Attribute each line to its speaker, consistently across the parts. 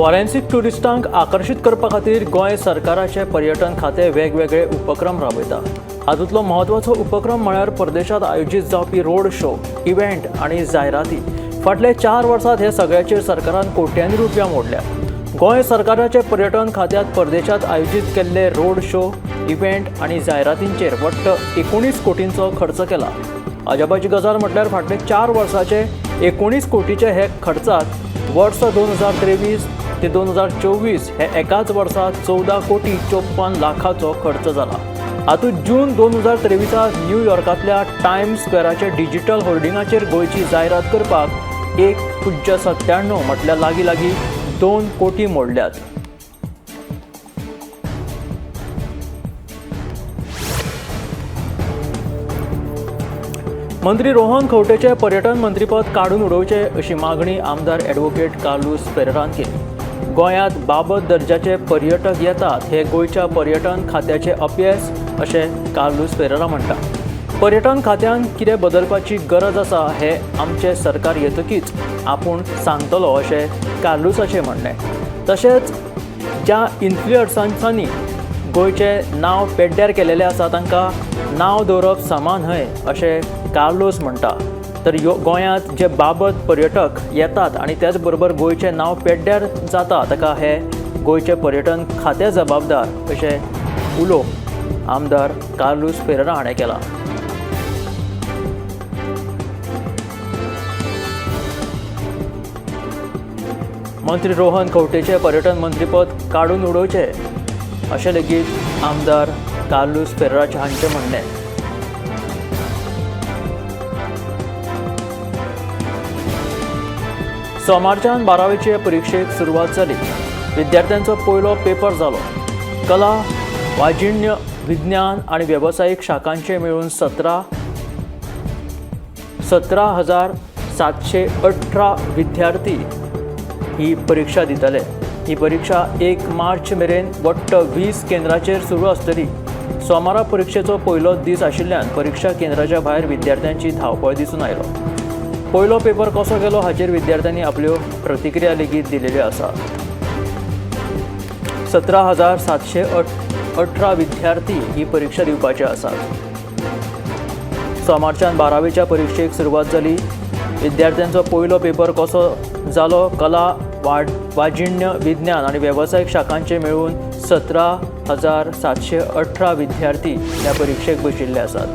Speaker 1: Forensic टुरिस्टांक आकर्षित करपा खातीर गोंय सरकाराचे पर्यटन खाते वेगवेगळे उपक्रम राबयता। हातूंतलो म्हत्वाचो उपक्रम म्हळ्यार परदेशांत आयोजीत जावपी रोड शो, इव्हेंट आनी जायराती। फाटले 4 वर्सांत हे सगळ्याचेर सरकारान कोट्यांनी रुपया मोडल्या। गोंय सरकाराचे पर्यटन खात्यात परदेशांत आयोजीत केल्ले रोड शो, इव्हेंट आनी जायरातींचेर वट्ट 19 कोटींचो खर्च केला। अजापाची गजाल म्हटल्यार फाटले 4 वर्सांचे 19 कोटीचे हे खर्चात वर्स 2023 ते 2024 हे एकाच वर्सात 14 कोटी 54 लाखाचो खर्च जाला। हातूंत जून 2023 न्यूयॉर्कांतल्या टायम्स स्क्वेअराचे डिजिटल होर्डिंगाचेर गोंयची जायरात करपाक 1.97 म्हटल्यार लागीं 2 कोटी मोडल्यात। मंत्री रोहन खंवटेचे पर्यटन मंत्रीपद काडून उडोवचे अशी मागणी आमदार ॲडव्होकेट कार्लोस फेरेरान केली। गोंयांत बाबत दर्जाचे पर्यटक येतात हे गोंयच्या पर्यटन खात्याचे अपयश अशें कार्लोस फेरेरा म्हणटा। पर्यटन खात्यान कितें बदलपाची गरज आसा हे आमचे सरकार येतकीच आपूण सांगतलो अशें कार्लोसाचें म्हणणें। तशेंच ज्या इन्फ्लुएन्सर्सांनी गोंयचे नांव पेड्ड्यार केलेलें आसा तांकां नांव दवरप समान न्हय अशें कार्लोस म्हणटा। तर गोंयांत जे बाबत पर्यटक येतात आनी त्याच बरोबर गोंयचें नांव पेड्ड्यार जाता ताका हे गोंयचे पर्यटन खातें जबाबदार अशें उलो आमदार कार्लोस फेरेरा हाणें केला। मंत्री रोहन खंवटेचे पर्यटन मंत्रीपद काडून उडोवचे अशें लेगीत आमदार कार्लोस फेरेराचे हांचें म्हणणें। सोमारच्यान 12वीचे परीक्षेक सुरवात जाली। विद्यार्थ्यांचो पयलो पेपर जालो। कला, वाजिण्य, विज्ञान आनी वेवसायीक शाखांचे मेळून 17,718 विद्यार्थी ही परीक्षा दितले। ही परीक्षा 1 मार्च मेरेन वट्ट 20 केंद्राचेर सुरू आसतली। सोमारा परीक्षेचो पयलो दीस आशिल्ल्यान परीक्षा केंद्राच्या भायर विद्यार्थ्यांची धांवपळ दिसून आयलो। पयलो पेपर कसो गेलो हाचेर विद्यार्थ्यांनी आपल्यो प्रतिक्रिया लेगीत दिलेल्यो आसात। 17,718 विद्यार्थी ही परीक्षा दिवपाचे आसात। सोमारच्यान 12वीच्या परीक्षेक सुरवात जाली। विद्यार्थ्यांचो पयलो पेपर कसो जालो? कला, वाजिण्य, विज्ञान आनी वेवसायीक शाखांचे मेळून 17,718 विद्यार्थी ह्या परीक्षेक बशिल्ले आसात।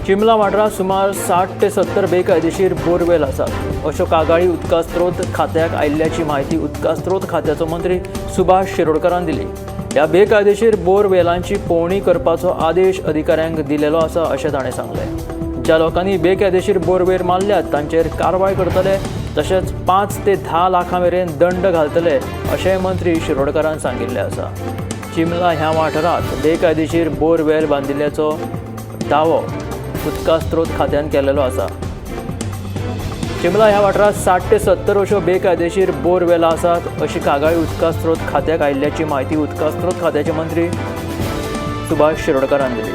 Speaker 1: चिंबला वाठारांत सुमार 60 ते 70 बेकायदेशीर बोरवेल आसात अश्यो कागाळी उदका स्त्रोत खात्याक आयिल्ल्याची म्हायती उदका स्त्रोत खात्याचो मंत्री सुभाष शिरोडकरान दिली। ह्या बेकायदेशीर बोरवेलांची पळोवणी करपाचो आदेश अधिकाऱ्यांक दिलेलो आसा अशें ताणें सांगलें। ज्या लोकांनी बेकायदेशीर बोरवेल मारल्यात तांचेर कारवाय करतले तशेंच 5 ते 10 लाखां मेरेन दंड घालतले अशें मंत्री शिरोडकरान सांगिल्लें आसा। चिंबला ह्या वाठारांत बेकायदेशीर बोरवेल बांदिल्ल्याचो दावो उदका स्त्रोत खात्यान केलेलो आसा। चिंबला ह्या वाठारांत 60 ते 70 अश्यो बेकायदेशीर बोरवेलां आसात अशी कागाळी उदका स्त्रोत खात्याक आयिल्ल्याची म्हायती उदका स्त्रोत खात्याचे मंत्री सुभाष शिरोडकरान दिली।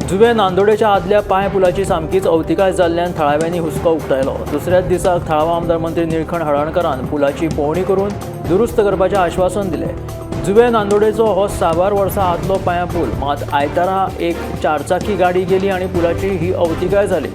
Speaker 1: जुवे नांदोडेच्या आदल्या पांय पुलाची सामकीच अवतिकाय जाल्ल्यान थळाव्यांनी हुस्को उक्तायलो। दुसऱ्याच दिसाक थळावा आमदार मंत्री निळकंठ हळर्णकरान पुलाची पळोवणी करून दुरुस्त करपाचें आश्वासन दिलें। जुवे नांदोडेचो हो 6 वर्सां आदलो पांया पूल, मात आयतारा एक 4 चाकी गाडी गेली आनी पुलाची ही अवतिकाय जाली।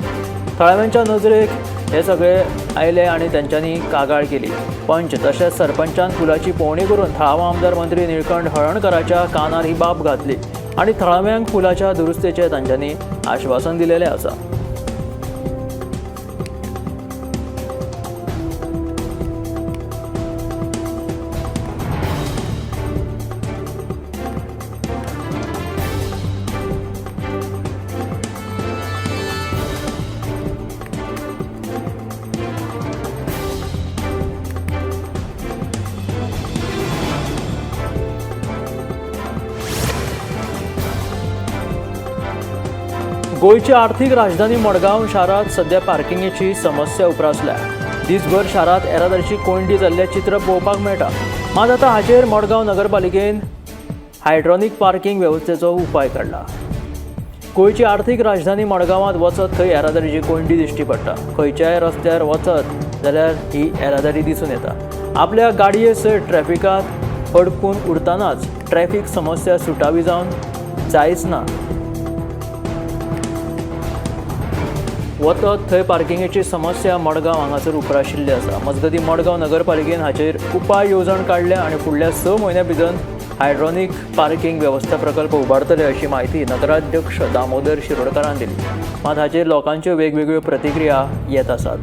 Speaker 1: थळाव्यांच्या नजरेक हे सगळे आयले आनी तांच्यांनी कागाळ केली। पंच तशेंच सरपंचान पुलाची पळोवणी करून थळावा आमदार मंत्री निळकंठ हळर्णकराच्या कानार ही बाब घातली आनी थळाव्यांक पुलाच्या दुरुस्तेचें तांच्यांनी आश्वासन दिलेलें आसा। गोयची आर्थीक राजधानी मडगांव शारांत सध्या पार्किंगेची समस्या उप्रासल्या। दिसभर शारांत येरादारीची कोंडी जाल्ले चित्र पळोवपाक मेळटा. मात आतां हाचेर मडगांव नगरपालिकेन हायड्रॉनिक पार्किंग वेवस्थेचो उपाय काडला. गोंयची आर्थीक राजधानी मडगांवांत वचत थंय येरादारीची कोंडी दिश्टी पडटा. खंयच्याय रस्त्यार वचत जाल्यार ही येरादारी दिसून येता. आपल्या गाडये सयत ट्रॅफिकांत अडकून उरतानाच ट्रॅफिक समस्या सुटावी जावन जायच ना. वतत थंय पार्किंगेची समस्या मडगांव हांगासर उप्राशिल्ली आसा. मजगतीं मडगांव नगरपालिकेन हाचेर उपाय येवजण काडल्या आनी फुडल्या 6 म्हयन्यां भितर हायड्रॉनिक पार्किंग वेवस्था प्रकल्प उबारतले अशी माहिती नगराध्यक्ष दामोदर शिरोडकारान दिली. मात हाचेर लोकांच्यो वेगवेगळ्यो प्रतिक्रिया येत आसात.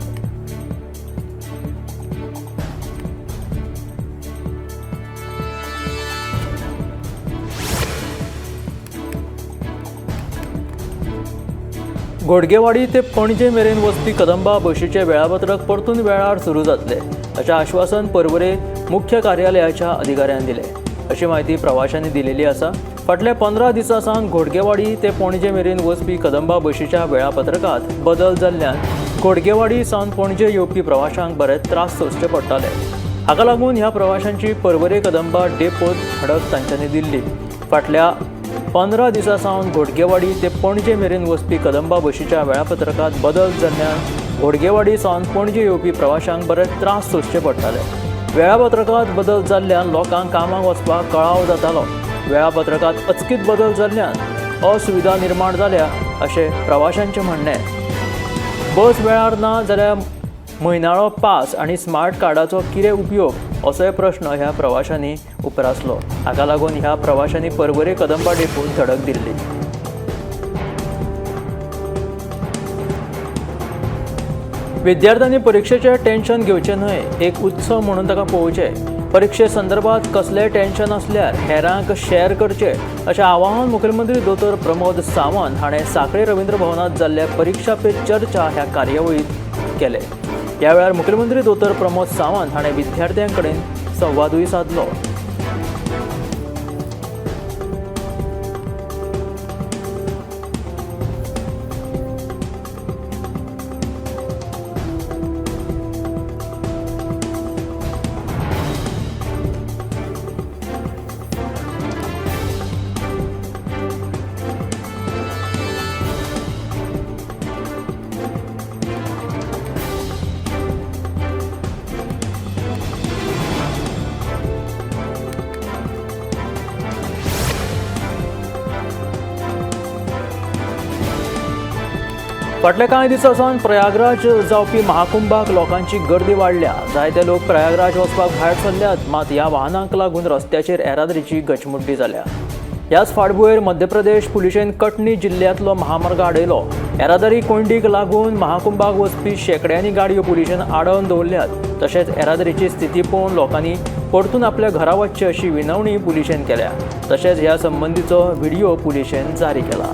Speaker 1: घोडगेवाडी ते पणजे मेरेन वचपी कदंबा बशीचे वेळापत्रक परतून वेळार सुरू जातले अशें आश्वासन पर्वरे मुख्य कार्यालयाच्या अधिकाऱ्यान दिले अशी माहिती प्रवाशांनी दिलेली आसा. फाटल्या 15 दिसां सावन घोडगेवाडी ते पणजे मेरेन वचपी कदंबा बशीच्या वेळापत्रकात बदल जाल्ल्यान घोडगेवाडी सावन पणजे येवपी प्रवाशांक बरे त्रास सोंसचे पडटाले. हाका लागून ह्या प्रवाशांची पर्वरे कदंबा डेपोत हडप तांच्यांनी दिल्ली. फाटल्या 15 दिसां सावन घोडगेवाडी ते पणजे मेरेन वचपी कदंबा बशीच्या वेळापत्रकात बदल जाल्ल्यान घोडगेवाडी सावन पणजे येवपी प्रवाशांक बरे त्रास सोंसचे पडटाले. वेळापत्रकात बदल जाल्ल्यान लोकांक कामाक वचपाक कळाव जातालो. वेळापत्रकात अचकीत बदल जाल्ल्यान असुविधा निर्माण जाल्या अशें प्रवाशांचें म्हणणें. बस वेळार ना जाल्यार म्हयनाळो पास आनी स्मार्ट कार्डाचो कितें उपयोग असोय प्रश्न ह्या प्रवाशांनी उपरासलो. हाका लागून ह्या प्रवाशांनी पर्वरे कदंबा डेपोत धडक दिल्ली. विद्यार्थ्यांनी परीक्षेचें टेन्शन घेवचें न्हय, एक उत्सव म्हणून ताका पळोवचें. परीक्षे संदर्भात कसलेंय टेन्शन आसल्यार हेरांक शेअर करचें अशें आवाहन मुखेलमंत्री दोतोर प्रमोद सावंत हाणें सांखळे रवींद्र भवनात जाल्ल्या परीक्षा पे चर्चा ह्या कार्यावळीत केलें. ह्या वेळार मुखेलमंत्री दोतोर प्रमोद सावंत हाणें विद्यार्थ्यां कडेन संवादूय साधलो. फाटल्या कांय दिसां सावन प्रयागराज जावपी महाकुंभाक लोकांची गर्दी वाडल्या. जायते लोक प्रयागराज वचपाक भायर सरल्यात. मात ह्या वाहनांक लागून रस्त्याचेर येरादारीची गचमुड्डी जाल्या. ह्याच फाटभुंयेर मध्य प्रदेश पुलिशेन कटनी जिल्ल्यांतलो महामार्ग आडयलो. येरादारी कोंडीक लागून महाकुंभाक वचपी शेकड्यांनी गाडयो पुलिशेन आडोवन दवरल्यात. तशेंच येरादारीची स्थिती पळोवन लोकांनी परतून आपल्या घरा वचचे अशी विनवणी पुलिशेन केल्या. तशेंच ह्या संबंधीचो व्हिडिओ पुलिशेन जारी केला.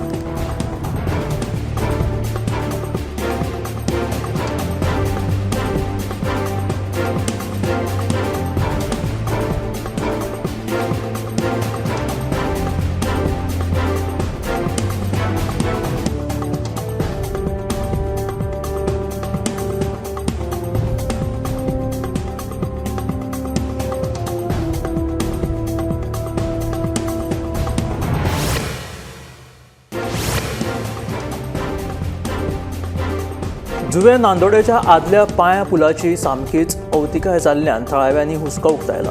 Speaker 1: जुवे नांदोडेच्या आदल्या पांया पुलाची सामकीच अवतिकाय जाल्ल्यान थळाव्यांनी हुस्को उक्तायला.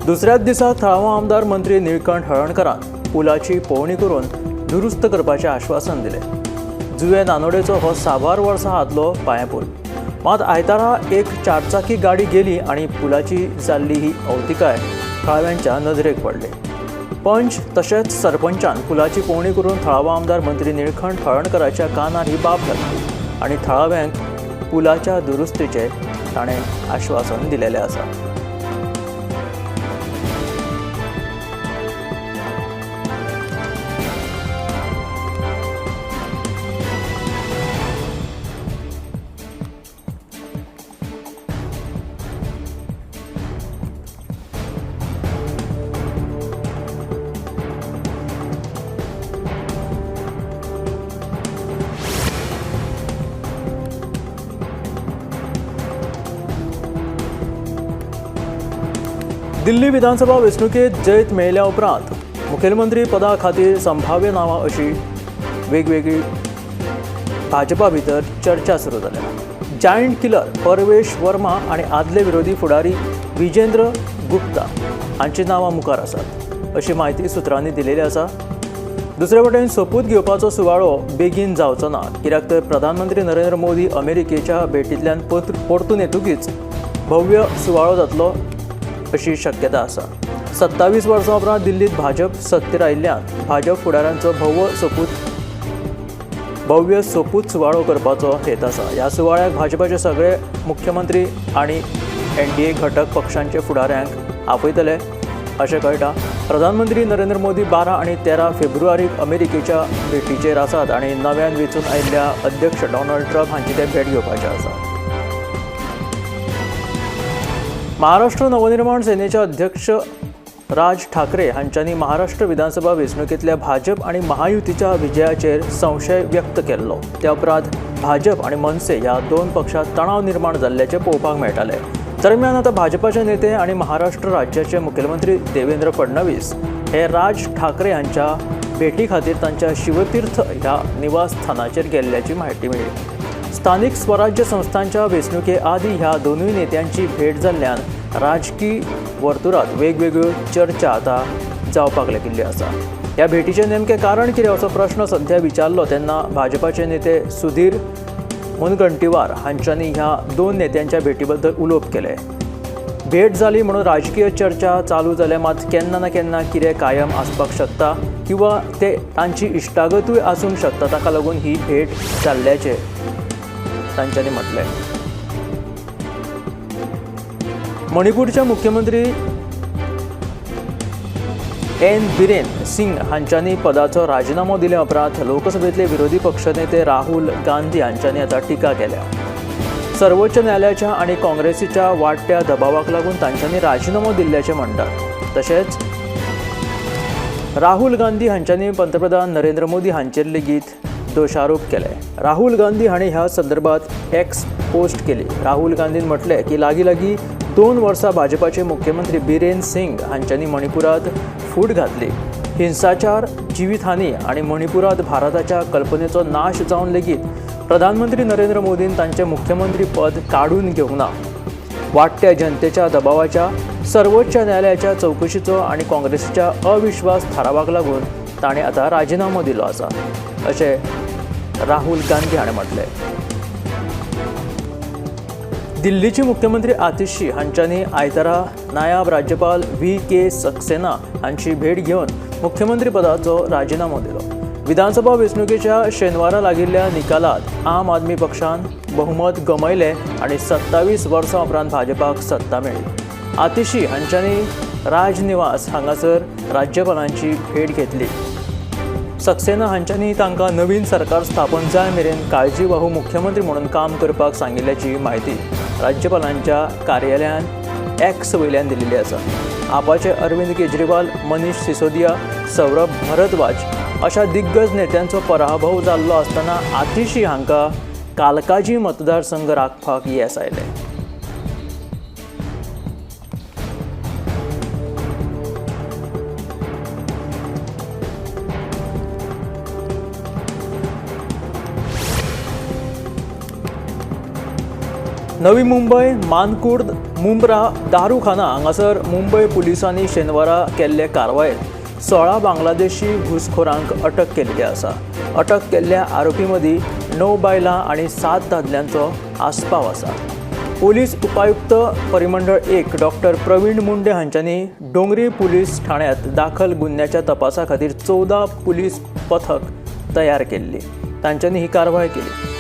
Speaker 1: दुसऱ्याच दिसा थळावो आमदार मंत्री निळकंठ हळर्णकारान पुलाची पळोवणी करून दुरुस्त करपाचें आश्वासन दिलें. जुवे नांदोडेचो हो 6 वर्सां आदलो पांया पूल. मात आयतारा एक 4 चाकी गाडी गेली आनी पुलाची जाल्ली ही अवतिकाय थळाव्यांच्या नदरेक पडली. पंच तशेंच सरपंचान पुलाची पळोवणी करून थळावो आमदार मंत्री निळकंठ हळर्णकाराच्या कानार ही बाब घातली आनी थळाव्यांक पुलाच्या दुरुस्तीचें ताणें आश्वासन दिलेलें आसा. दिल्ली विधानसभा वेंचणुकेत जैत मेळयल्या उपरांत मुखेलमंत्री पदा खातीर संभाव्य नांवां अशी वेगवेगळी भाजपा भितर चर्चा सुरू जाल्या. जायंट किलर परवेश वर्मा आनी आदले विरोधी फुडारी विजेंद्र गुप्ता हांची नांवां मुखार आसात अशी माहिती सुत्रांनी दिलेली आसा. दुसरे वटेन सोपूत घेवपाचो सुवाळो बेगीन जावचो ना, कित्याक तर प्रधानमंत्री नरेंद्र मोदी अमेरिकेच्या भेटींतल्यान परतून येतकीच भव्य सुवाळो जातलो अशी शक्यता आसा. 27 वर्सां उपरांत दिल्लीत भाजप सत्तेर आयिल्ल्यान भाजप फुडाऱ्यांचो भव्य सोपूत सुवाळो करपाचो हेत आसा. ह्या सुवाळ्याक भाजपाचे सगळे मुख्यमंत्री आनी NDA घटक पक्षांचे फुडाऱ्यांक आपयतले अशें कळटा. प्रधानमंत्री नरेंद्र मोदी 12 आनी 13 फेब्रुवारीक अमेरिकेच्या भेटीचेर आसात आनी नव्यान वेंचून आयिल्ल्या अध्यक्ष डोनाल्ड ट्रम्प हांची ते भेट घेवपाचे आसा. महाराष्ट्र नवनिर्माण सेनेचे अध्यक्ष राज ठाकरे हांच्यांनी महाराष्ट्र विधानसभा वेंचणुकेंतल्या भाजप आनी महायुतीच्या विजयाचेर संशय व्यक्त केल्लो. त्या उपरांत भाजप आनी मनसे ह्या दोन पक्षांत तणाव निर्माण जाल्ल्याचे पळोवपाक मेळटाले. दरम्यान आतां भाजपाचे नेते आनी महाराष्ट्र राज्याचे मुखेलमंत्री देवेंद्र फडणवीस हे राज ठाकरे हांच्या भेटी खातीर तांच्या शिवतीर्थ ह्या निवासस्थानाचेर गेल्ल्याची म्हायती मेळ्ळी. स्थानीक स्वराज्य संस्थांच्या वेंचणुके आदीं ह्या दोनूय नेत्यांची भेट जाल्ल्यान राजकीय वर्तुळांत वेगवेगळ्यो चर्चा आतां जावपाक लागिल्ली आसा. ह्या भेटीचें नेमकें कारण कितें असो प्रश्न सध्या विचारलो तेन्ना भाजपाचे नेते सुधीर मुनगंटीवार हांच्यांनी ह्या दोन नेत्यांच्या भेटी बद्दल उलोवप केले. भेट जाली म्हणून राजकीय चर्चा चालू जाल्या, मात केन्ना ना केन्ना कितें कायम आसपाक शकता किंवा ते तांची इश्टागतूय आसूंक शकता, ताका लागून ही भेट जाल्ल्याचें तांच्यांनी म्हटलें. मणिपूरचे मुख्यमंत्री एन बिरेन सिंग हांच्यांनी पदाचो राजिनामो दिल्या उपरांत लोकसभेतले विरोधी पक्षनेते राहुल गांधी हांच्यांनी आतां टिका केल्या. सर्वोच्च न्यायालयाच्या आनी काँग्रेसीच्या वाडट्या दबावाक लागून तांच्यांनी राजिनामो दिल्ल्याचें म्हणटात. तशेंच राहुल गांधी हांच्यांनी पंतप्रधान नरेंद्र मोदी हांचेर लेगीत दोशारोप केले. राहुल गांधी हांणी ह्या संदर्भात एक्स पोस्ट केली. राहुल गांधीन म्हटलें की लागीं 2 वर्सां भाजपाचे मुख्यमंत्री बिरेन सिंग हांच्यांनी मणिपुरांत फूट घातली. हिंसाचार, जिवीतहानी आनी मणिपुरांत भारताच्या कल्पनेचो नाश जावन लेगीत प्रधानमंत्री नरेंद्र मोदीन तांचें मुख्यमंत्री पद काडून घेवंक ना. वाडट्या जनतेच्या दबावाच्या, सर्वोच्च न्यायालयाच्या चवकशीचो आनी काँग्रेसीच्या अविश्वास थारावाक लागून ताणें आतां राजिनामो दिलो आसा अशें राहुल गांधी हाणें म्हटलें. दिल्लीचे मुख्यमंत्री आतिशी हांच्यांनी आयतारा नायब राज्यपाल VK सक्सेना हांची भेट घेवन मुख्यमंत्री पदाचो राजिनामो दिलो. विधानसभा वेंचणुकेच्या शेनवारा लागिल्ल्या निकालात आम आदमी पक्षान बहुमत गमयलें आनी 27 वर्सां उपरांत भाजपाक सत्ता मेळ्ळी. आतिशी हांच्यांनी राजनिवास हांगासर राज्यपालांची भेट घेतली. सक्सेना हांच्यांनी तांकां नवीन सरकार स्थापन जाय मेरेन काळजीवाहू मुख्यमंत्री म्हणून काम करपाक सांगिल्ल्याची म्हायती राज्यपालांच्या कार्यालयान एक्स वयल्यान दिल्ली आसा. आपाचे अरविंद केजरीवाल, मनीष सिसोदिया, सौरभ भरद्वाज अशा दिग्गज नेत्यांचो पराभव जाल्लो आसतना आतिशी हांकां कालकाजी मतदारसंघ राखपाक येस आयले. नवी मुंबय मानकुर्द मुंब्रा दारूखाना हांगासर मुंबय पुलिसांनी शेनवारा केल्ले कारवायेंत 16 बांगलादेशी घुसखोरांक अटक केल्ली आसा. अटक केल्ल्या आरोपी मदीं 9 बायलां आनी 7 दादल्यांचो आस्पाव आसा. पोलीस उपायुक्त परिमंडळ 1 डॉक्टर प्रवीण मुंडे हांच्यांनी डोंगरी पुलीस ठाण्यात दाखल गुन्ह्याच्या तपासा खातीर 14 पुलीस पथक तयार केल्ली. तांच्यांनी ही कारवाय केली.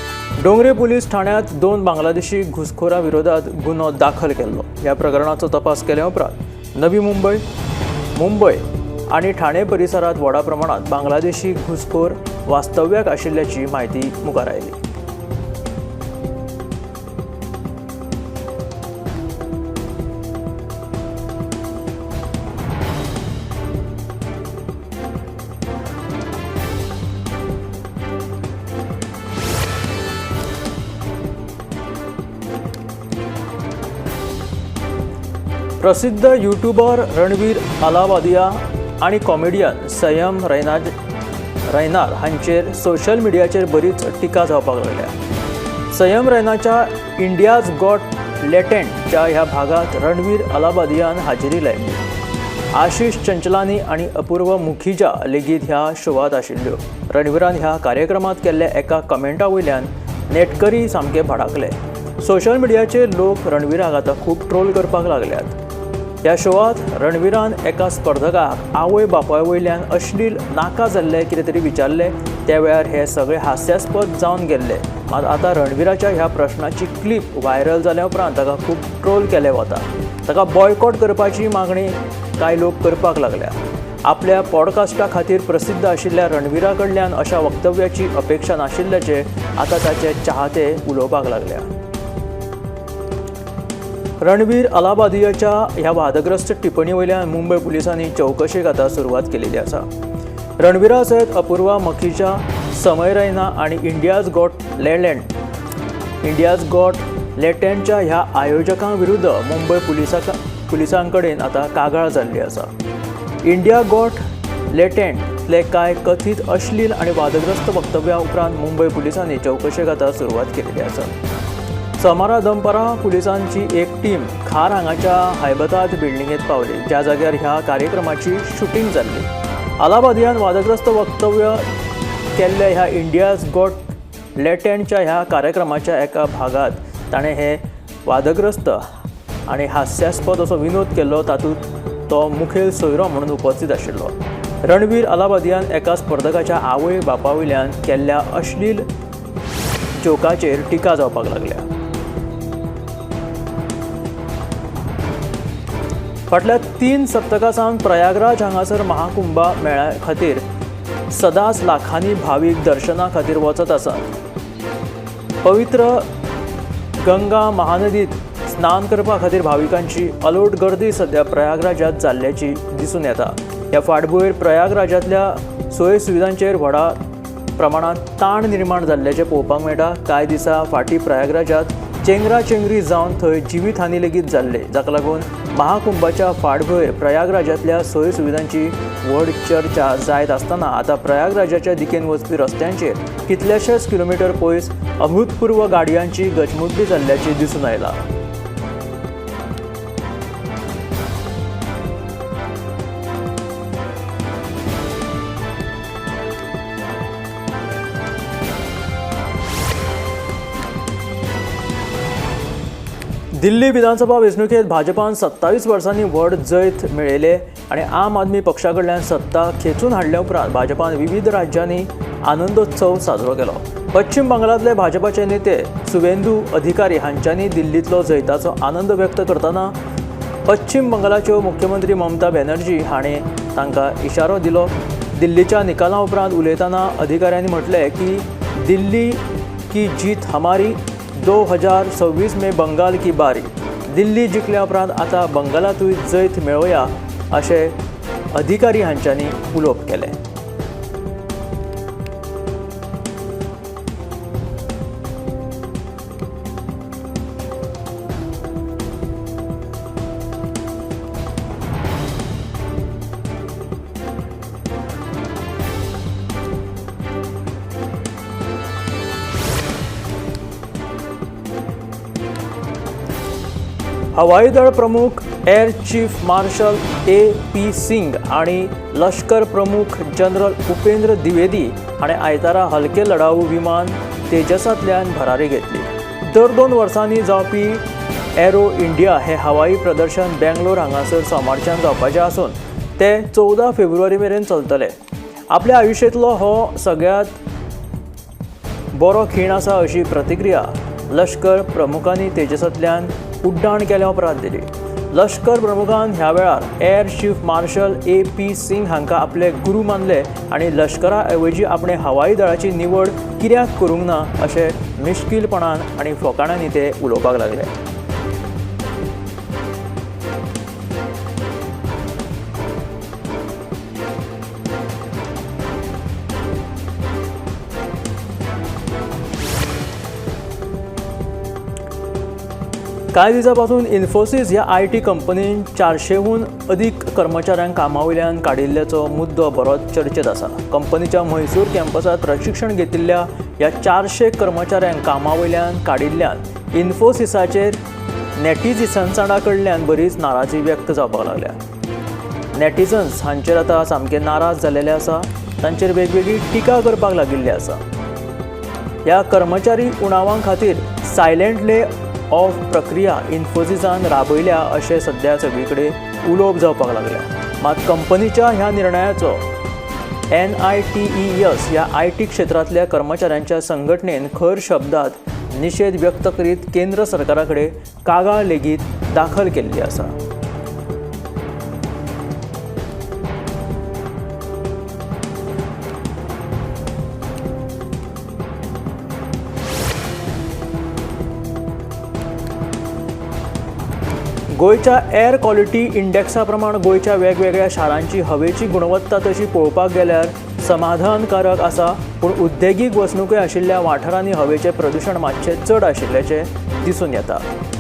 Speaker 1: डोंगरे पुलीस ठाण्यात 2 बांगलादेशी घुसखोरां विरोधात गुन्हो दाखल केल्लो. ह्या प्रकरणाचो तपास केल्या उपरांत नवी मुंबय, मुंबय आनी ठाणे परिसरात व्हडा प्रमाणात बांगलादेशी घुसखोर वास्तव्याक आशिल्ल्याची म्हायती मुखार आयली. प्रसिद्ध यूट्यूबर रणवीर अलाबादिया आणि कॉमेडियन सयम रैनार हांचेर सोशल मिडियाचेर बरीच टिका जावपाक लागल्या. सयम रैनाच्या इंडियाज गॉट टॅलेंटच्या ह्या भागात रणवीर अलाबादियान हाजेरी लायली. आशीष चंचलानी आणि अपूर्व मुखिजा लेगीत ह्या शोवात आशिल्ल्यो. रणवीरान ह्या कार्यक्रमात केल्ल्या एका कमेंटा वयल्यान नेटकरी सामके भडकले. सोशल मिडियाचेर लोक रणवीराक आतां खूब ट्रोल करपाक लागल्यात. ह्या शोवात रणवीरान एका स्पर्धकाक आवय बापाय वयल्यान अश्लील नाका जाल्ले कितें तरी विचारले. त्या वेळार हे सगळे हास्यास्पद जावन गेल्ले. मात आतां रणवीराच्या ह्या प्रश्नाची क्लिप व्हायरल जाल्या उपरांत ताका खूब ट्रोल केले वता. ताका बॉयकॉट करपाची मागणी कांय लोक करपाक लागल्या. आपल्या पॉडकास्टा खातीर प्रसिद्ध आशिल्ल्या रणवीरा कडल्यान अशा वक्तव्याची अपेक्षा नाशिल्ल्याचे आतां ताचे चाहते उलोवपाक लागल्या. रणवीर अलाबादियाच्या ह्या वादग्रस्त टिप्पणी वयल्यान मुंबय पुलिसांनी चौकशेक आतां सुरवात केलेली आसा. रणवीरा सयत अपूर्वा मखीजा, समय रैना आणि इंडियाज गॉट टॅलेंटच्या ह्या आयोजकां विरुद्ध मुंबय पुलिसां कडेन आतां कागाळ जाल्ली आसा. इंडिया गॉट टॅलेंटले कांय कथीत अश्लील आणि वादग्रस्त वक्तव्या उपरांत मुंबय पुलिसांनी चौकशेक आतां सुरवात केलेली आसा. सोमारा दनपारां पुलिसांची एक टीम खार हांगाच्या हैबताद बिल्डिंगेंत पावली, ज्या जाग्यार ह्या कार्यक्रमाची शूटिंग जाल्ली. अलाबादियान वादग्रस्त वक्तव्य केल्ल्या ह्या इंडियाज गॉट टॅलेंटच्या ह्या कार्यक्रमाच्या एका भागात ताणें हे वादग्रस्त आणि हास्यास्पद असो विनोद केल्लो. तातूंत तो मुखेल सोयरो म्हणून उपस्थित आशिल्लो. रणवीर अलाबादियान एका स्पर्धकाच्या आवय बापा वयल्यान केल्ल्या अश्लील जोकाचेर टिका जावपाक लागल्या. फाटल्या 3 सप्तकां सावन प्रयागराज हांगासर महाकुंभा मेळ्या खातीर सदांच लाखांनी भावीक दर्शना खातीर वचत आसात. पवित्र गंगा महानदीत स्नान करपा खातीर भाविकांची अलोट गर्दी सध्या प्रयागराजात जाल्ल्याची दिसून येता. ह्या फाटभुंयेर प्रयागराजांतल्या सोय सुविधांचेर व्हडा प्रमाणांत ताण निर्माण जाल्ल्याचें पळोवपाक मेळटा. कांय दिसा फाटीं प्रयागराजात चेंगराचेंगरी जावन थंय जिवीतहानी लेगीत जाल्ले, जाका लागून महाकुंभाच्या फाटभुंयेर प्रयागराजांतल्या सोय सुविधांची व्हड चर्चा जायत आसतना आतां प्रयागराजाच्या दिकेन वचपी रस्त्यांचेर कितलेशेच किलोमीटर पयस अभूतपूर्व गाडयांची गजमुजडी जाल्ल्याची दिसून आयला. दिल्ली विधानसभा वेंचणुकेत भाजपान 27 वर्सांनी व्हड जैत मेळयले आणि आम आदमी पक्षा कडल्यान सत्ता खेचून हाडल्या उपरांत भाजपान विविध राज्यांनी आनंदोत्सव साजरो केलो. पश्चिम बंगालांतले भाजपाचे नेते सुवेंदू अधिकारी हांच्यांनी दिल्लींतलो जैताचो आनंद व्यक्त करतना पश्चिम बंगालाच्यो मुख्यमंत्री ममता बॅनर्जी हाणें तांकां इशारो दिलो. दिल्लीच्या निकालां उपरांत उलयतना अधिकाऱ्यांनी म्हटलें की दिल्ली की जीत हमारी, 2026 में बंगाल की बारी. दिल्ली जिखल्या उपरांत आतां बंगालातूय जैत मेळोवया अशें अधिकारी हांच्यांनी उलोवप केलें. हवाई दळ प्रमुख air chief marshal A.P. Singh आणि लष्कर प्रमुख जनरल उपेंद्र द्विवेदी हाणें आयतारा हलके लढाऊ विमान तेजसांतल्यान भरारी घेतली. दर 2 वर्सांनी जावपी एरो इंडिया हे हवाई प्रदर्शन बेंगलोर हांगासर सोमारच्यान जावपाचें आसून ते 14 फेब्रुवारी मेरेन चलतले. आपल्या आयुश्यांतलो हो सगळ्यांत बरो खीण आसा अशी प्रतिक्रिया लष्कर प्रमुखांनी तेजसांतल्यान उड्डाण केल्या उपरांत दिली. लष्कर प्रमुखान ह्या वेळार air chief marshal A.P. Singh हांकां आपले गुरू मानले आनी लष्करा ऐवजी आपणे हवाई दळाची निवड कित्याक करूंक ना अशें मिश्कीलपणान आनी फोकाणांनी ते उलोवपाक लागले. कांय दिसांपासून इन्फोसिस ह्या IT कंपनीन 400हून अधिक कर्मचाऱ्यांक कामावयल्यान काडिल्ल्याचो मुद्दो बरोच चर्चेत आसा. कंपनीच्या म्हैसूर कॅम्पसात प्रशिक्षण घेतिल्ल्या ह्या 400 कर्मचाऱ्यांक कामावयल्यान काडिल्ल्यान इन्फोसिसाचेर नेटिझन्सां कडल्यान बरीच नाराजी व्यक्त जावपाक लागल्या. नेटिझन्स हांचेर आतां सामके नाराज जाल्ले आसा. तांचेर वेगवेगळी टिका करपाक लागिल्ली आसा. ह्या कर्मचारी उणावां खातीर सायलेंट ले ऑफ प्रक्रिया इन्फोसिसान राबयल्या अशें सध्या सगळीकडे उलोवप जावपाक लागल्या. मात कंपनीच्या ह्या निर्णयाचो NITES ह्या IT क्षेत्रांतल्या कर्मचाऱ्यांच्या संघटनेन खर शब्दात निषेध व्यक्त करीत केंद्र सरकारा कडेन कागाळ लेगीत दाखल केल्ली आसा. गोंयच्या एअर क्वॉलिटी इंडेक्सा प्रमाण गोंयच्या वेगवेगळ्या शारांची हवेची गुणवत्ता तशी पळोवपाक गेल्यार समाधानकारक आसा. पूण उद्देगीक वसणुके आशिल्ल्या वाठारांनी हवेचें प्रदूशण मातशें चड आशिल्ल्याचें दिसून येता.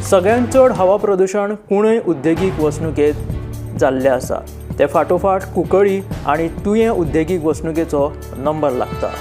Speaker 1: सगळ्यांत चड हवा प्रदूशण कुणय उद्देगीक वसणुकेंत जाल्लें आसा. ते फाटोफाट कुंकळ्ळी आनी तुयें उद्देगीक वसणुकेचो नंबर लागता.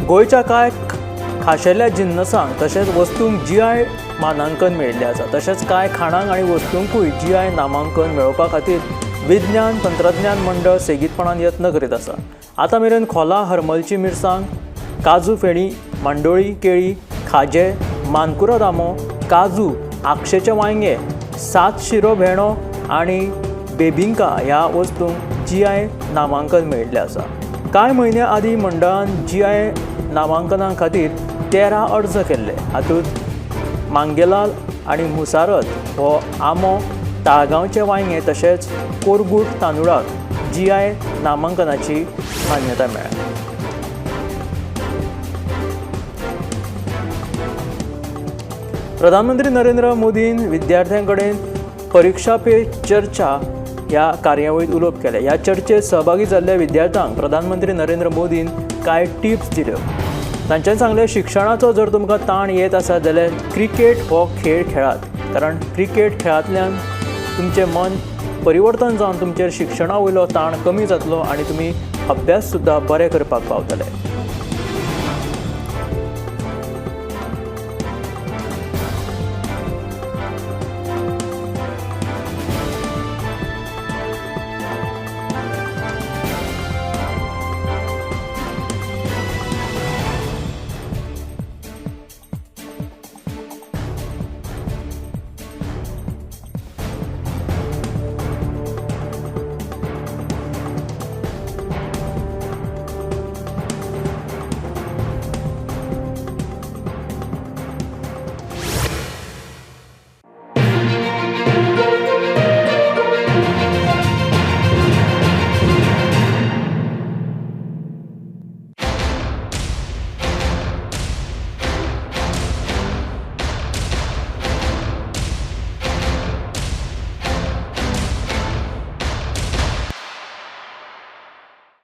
Speaker 1: गोंयच्या कांय खाशेल्या जिन्नसांक तशेंच वस्तूंक GI मानांकन मेळिल्लें आसा. तशेंच कांय खाणांक आनी वस्तूंकूय GI नामांकन मेळोवपा खातीर विज्ञान तंत्रज्ञान मंडळ सेगीतपणान यत्न करीत आसा. आतां मेरेन खोला हरमलची मिरसांग, काजू फेणी, मांडोळी केळी, खाजें, मानकुराद आंबो, काजू, आक्षेचे वांयगे, 7 शिरो भेणो आनी बेबिंका ह्या वस्तूंक GI नामांकन मेळिल्लें आसा. कांय म्हयन्या आदीं मंडळान GI नामांकना खातीर 13 अर्ज केल्ले. हातूंत मांगेलाल आनी मुसारत हो आंबो, ताळगांवचे वांयगे तशेंच कोरगूट तांदुळाक GI नामांकनाची मान्यताय मेळ्ळ्या. प्रधानमंत्री नरेंद्र मोदीन विद्यार्थ्यां कडेन परीक्षा पे चर्चा ह्या कार्यावळीत उलोवप केलें. ह्या चर्चेत सहभागी जाल्ल्या विद्यार्थ्यांक प्रधानमंत्री नरेंद्र मोदीन कांय टिप्स दिल्यो. तांच्यान सांगलें, शिक्षणाचो जर तुमकां ताण येत आसा जाल्यार क्रिकेट हो खेळ खेळात. कारण क्रिकेट खेळांतल्यान तुमचें मन परिवर्तन जावन तुमचेर शिक्षणा वयलो ताण कमी जातलो आनी तुमी अभ्यास सुद्दां बरें करपाक पावतले.